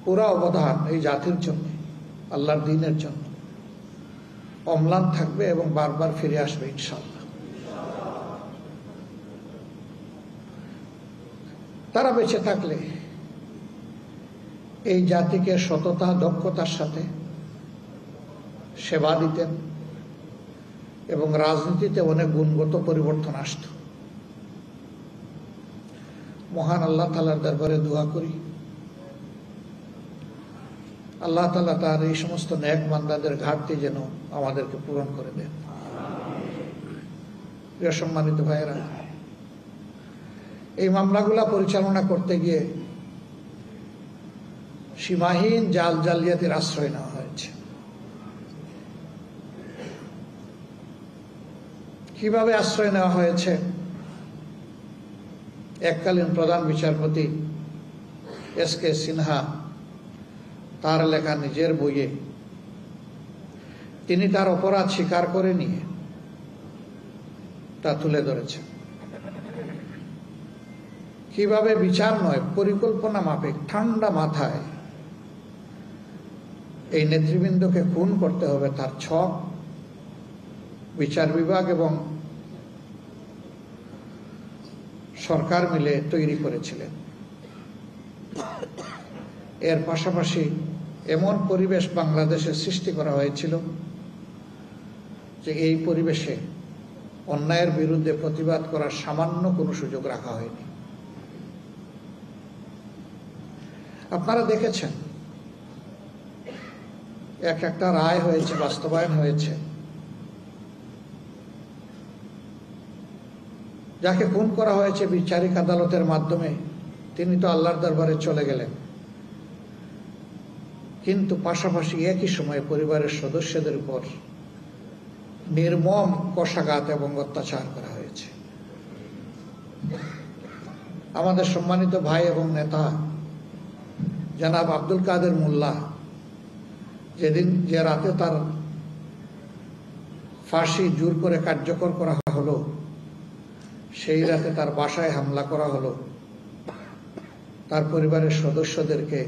পুরা অবদান এই জাতির জন্য, আল্লাহর দ্বীনের জন্য অম্লান থাকবে এবং বারবার ফিরে আসবে ইনশাআল্লাহ। তারা বেঁচে থাকলে এই জাতিকে সততা, দক্ষতার সাথে সেবা দিতেন এবং রাজনীতিতে অনেক গুণগত পরিবর্তন আসত। মহান আল্লাহ তাআলার দরবারে দোয়া করি, আল্লাহ তাআলা তার এই সমস্ত নেক বান্দাদের ঘাটতি যেন আমাদেরকে পূরণ করে দেন। প্রিয় সম্মানিত ভাইয়েরা, এই মামলাগুলা পরিচালনা করতে গিয়ে সীমাহীন জালিয়াতির আশ্রয় নেওয়া হয়েছে। কিভাবে আশ্রয় নেওয়া হয়েছে? এককালীন প্রধান বিচারপতি এস.কে. সিনহা তার লেখা নিজের বইয়ে তিনি তার অপরাধ স্বীকার করে নিয়ে তা তুলে ধরেছেন। কিভাবে বিচার নয়, পরিকল্পনা মাফিক ঠান্ডা মাথায় এই নেতৃবৃন্দকে খুন করতে হবে তার ছক বিচার বিভাগ এবং সরকার মিলে তৈরি করেছিলেন। এর পাশাপাশি এমন পরিবেশ বাংলাদেশে সৃষ্টি করা হয়েছিল যে এই পরিবেশে অন্যায়ের বিরুদ্ধে প্রতিবাদ করার সামান্য কোনো সুযোগ রাখা হয়নি। আপনারা দেখেছেন এক একটা রায় হয়েছে, বাস্তবায়ন হয়েছে। যাকে খুন করা হয়েছে বিচারিক আদালতের মাধ্যমে, তিনি তো আল্লাহর দরবারে চলে গেলেন, কিন্তু পাশাপাশি একই সময়ে পরিবারের সদস্যদের উপর নির্মম কষাঘাত এবং অত্যাচার করা হয়েছে। আমাদের সম্মানিত ভাই এবং নেতা জনাব আব্দুল কাদের মোল্লা, যে রাতে তার ফাঁসি জোর করে কার্যকর করা হলো, সেই রাতে তার বাসায় হামলা করা হলো, তার পরিবারের সদস্যদেরকে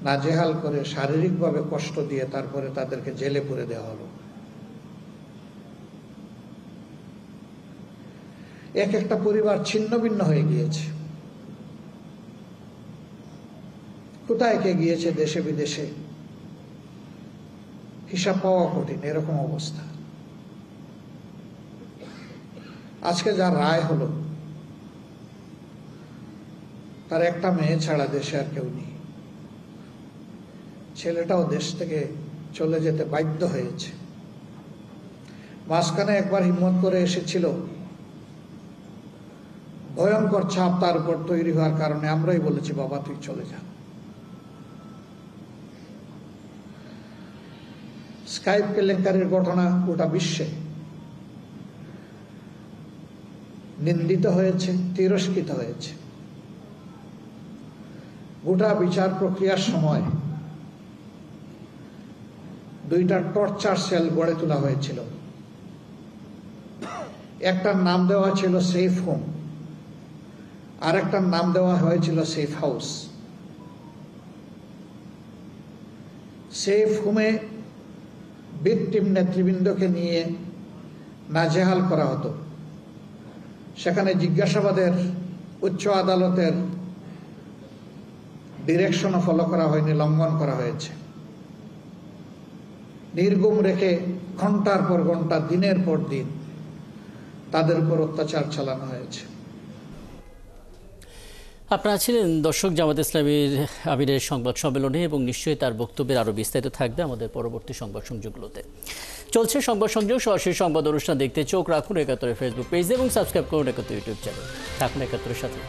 নাজেহাল করে শারীরিকভাবে কষ্ট দিয়ে তারপরে তাদেরকে জেলে পুরে দেওয়া হলো। এক একটা পরিবার ছিন্ন ভিন্ন হয়ে গিয়েছে। কোথায় কে গিয়েছে দেশে বিদেশে হিসাব পাওয়া কঠিন, এরকম অবস্থা। আজকে যার রায় হলো, তার একটা মেয়ে ছাড়া দেশে আর কেউ নেই। ছেলেটাও দেশ থেকে চলে যেতে বাধ্য হয়েছে। মাঝখানে একবার হিম্মত করে এসেছিল, ভয়ঙ্কর ছাপ তার উপর তৈরি হওয়ার কারণে আমরাই বলেছি, বাবা তুই চলে যা। স্কাইপ কেলেঙ্কারির ঘটনা গোটা বিশ্বে নিন্দিত হয়েছে, তিরস্কৃত হয়েছে। গোটা বিচার প্রক্রিয়ার সময় দুইটা টর্চার সেল গড়ে তোলা হয়েছিল। একটার নাম দেওয়া ছিল সেফ হোম, আর একটার নাম দেওয়া হয়েছিল সেফ হাউস। সেফ হোমে ভিকটিম নেতৃবৃন্দকে নিয়ে নাজেহাল করা হতো। সেখানে জিজ্ঞাসাবাদের উচ্চ আদালতের ডিরেকশনও ফলো করা হয়নি, লঙ্ঘন করা হয়েছে। নির্গুম রেখে ঘন্টার পর ঘন্টা, দিনের পর দিন তাদের উপর অত্যাচার চালানো হয়েছে। আপনারা ছিলেন দর্শক জামাত ইসলামীর আমিরের সংবাদ সম্মেলনে এবং নিশ্চয়ই তার বক্তব্যের আরও বিস্তারিত থাকবে আমাদের পরবর্তী সংবাদ সংযোগগুলোতে। চলছে সংবাদ সংযোগ, সরাসরি সংবাদ অনুষ্ঠান দেখতে চোখ রাখুন ৭১ ফেসবুক পেজ এবং সাবস্ক্রাইব করুন ৭১ ইউটিউব চ্যানেল। থাকুন ৭১-এর সাথে।